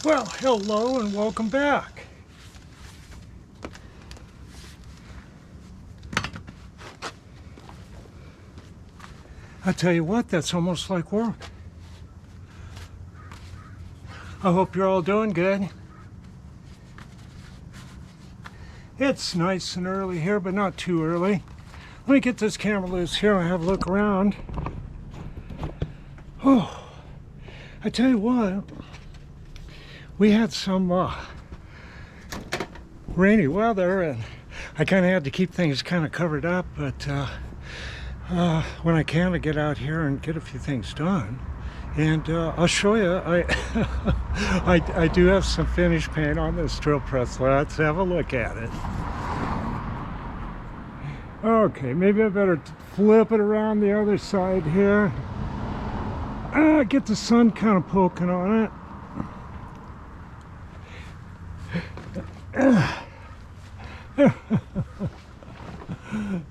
Well, hello and welcome back. I tell you what, that's almost like work. I hope you're all doing good. It's nice and early here, but not too early. Let me get this camera loose here and have a look around. Oh, I tell you what, we had some rainy weather, and I kind of had to keep things kind of covered up, but when I can, I get out here and get a few things done. And I'll show you, I do have some finish paint on this drill press. Let's have a look at it. Okay, maybe I better flip it around the other side here. Get the sun kind of poking on it.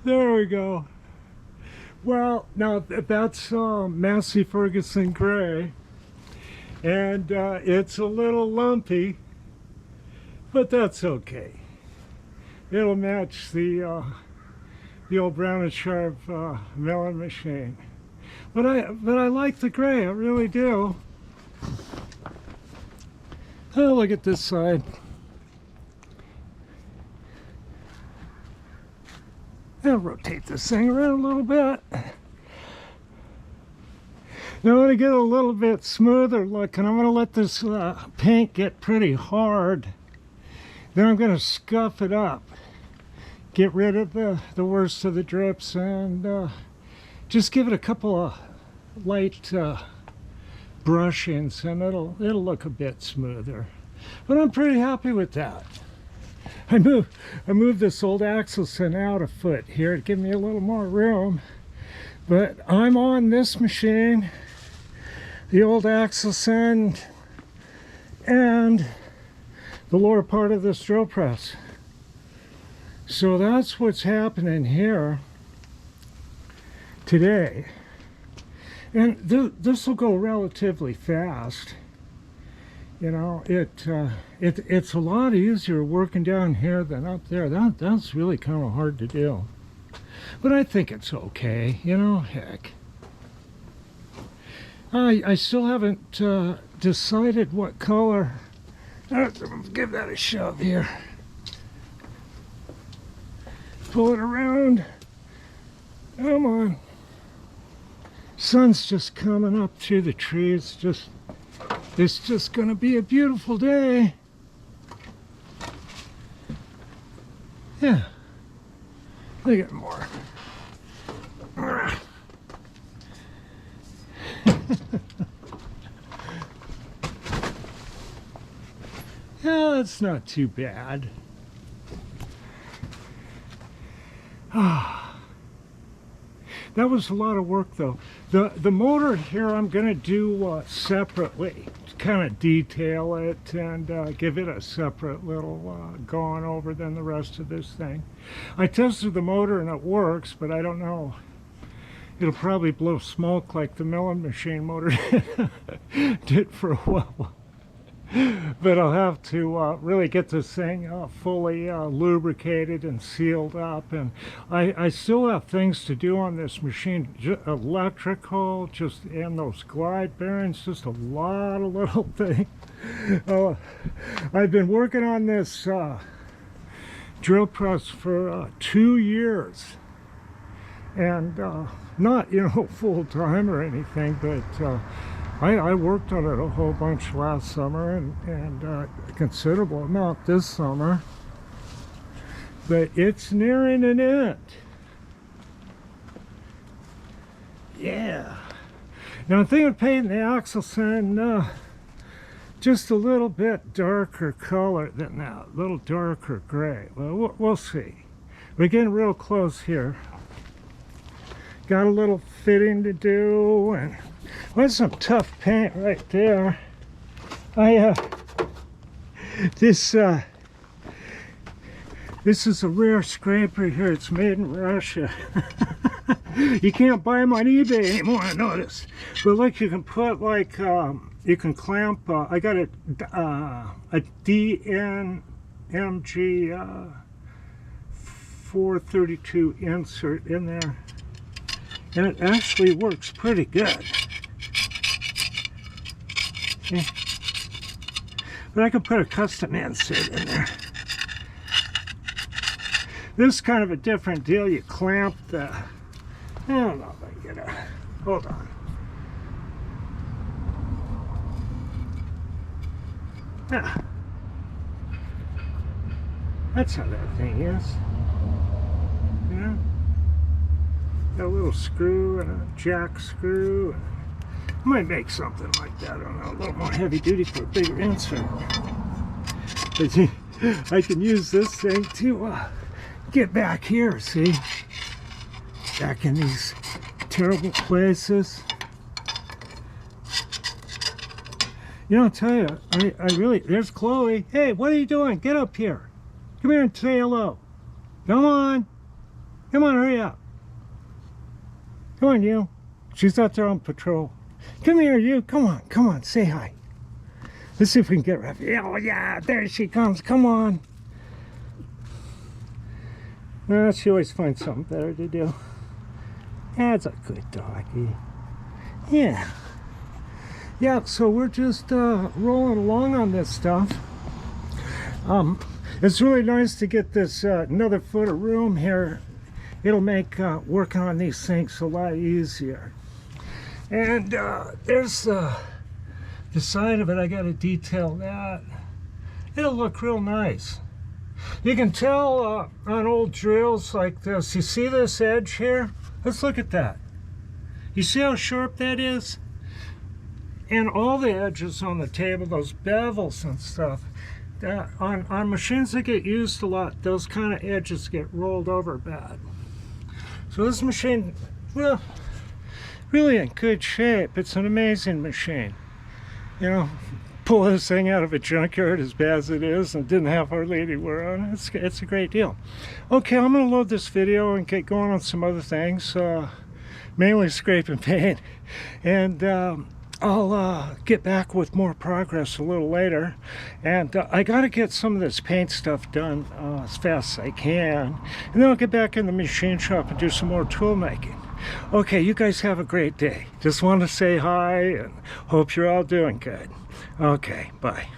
There we go. Well, now that's Massey Ferguson gray, and it's a little lumpy, but that's okay. It'll match the old Brown and Sharp milling machine. But I like the gray, I really do. Oh, look at this side. I'll rotate this thing around a little bit. Now I'm going to get a little bit smoother look, and I'm going to let this paint get pretty hard. Then I'm going to scuff it up. Get rid of the worst of the drips, and just give it a couple of light brushings, and it'll look a bit smoother. But I'm pretty happy with that. I moved this old Axelson out a foot here to give me a little more room, but I'm on this machine, the old Axelson, and the lower part of this drill press. So that's what's happening here today, and this will go relatively fast. You know, it's a lot easier working down here than up there. That's really kind of hard to do, but I think it's okay. You know, heck, I still haven't decided what color. Let's give that a shove here. Pull it around. Come on. Sun's just coming up through the trees. It's just going to be a beautiful day. Yeah. Look at more. Yeah, that's not too bad. That was a lot of work, though. The motor here I'm going to do separately, kind of detail it and give it a separate little going over than the rest of this thing. I tested the motor and it works, but I don't know. It'll probably blow smoke like the milling machine motor did for a while. But I'll have to really get this thing fully lubricated and sealed up, and I still have things to do on this machine, electrical, just and those glide bearings, just a lot of little things. I've been working on this drill press for 2 years, and not, you know, full time or anything, but I worked on it a whole bunch last summer, and a considerable amount this summer, but it's nearing an end. Yeah. Now I'm thinking of painting the Axelson just a little bit darker color than that, a little darker gray. Well, we'll see. We're getting real close here. Got a little fitting to do, and that's some tough paint right there. This is a rare scraper here. It's made in Russia. You can't buy them on eBay anymore, I noticed. But look, you can put like you can clamp. I got a DNMG 432 insert in there, and it actually works pretty good. Okay. But I could put a custom insert in there. This is kind of a different deal. You clamp the, I don't know if I can get a, hold on. Yeah. That's how that thing is. You know? Got a little screw and a jack screw. I might make something like that, I don't know, a little more heavy duty for a bigger insert. But I can use this thing to get back here, see? Back in these terrible places. You know, I'll tell you, I really, there's Chloe. Hey, what are you doing? Get up here. Come here and say hello. Come on. Come on, hurry up. Come on, you. She's out there on patrol. Come here, you. Come on, say hi. Let's see if we can get her. Oh, yeah, there she comes. Come on. She always finds something better to do. That's a good doggy. Yeah. Yeah, so we're just rolling along on this stuff. It's really nice to get this another foot of room here. It'll make working on these things a lot easier. And there's the side of it. I got to detail that. It'll look real nice. You can tell on old drills like this. You see this edge here? Let's look at that. You see how sharp that is? And all the edges on the table, those bevels and stuff, on machines that get used a lot, those kind of edges get rolled over bad. So this machine, well, really in good shape. It's an amazing machine. You know, pull this thing out of a junkyard as bad as it is and didn't have hardly any wear on it. It's a great deal. Okay, I'm going to load this video and get going on some other things, mainly scrape and paint. And I'll get back with more progress a little later. And I got to get some of this paint stuff done as fast as I can. And then I'll get back in the machine shop and do some more tool making. Okay, you guys have a great day. Just want to say hi and hope you're all doing good. Okay, bye.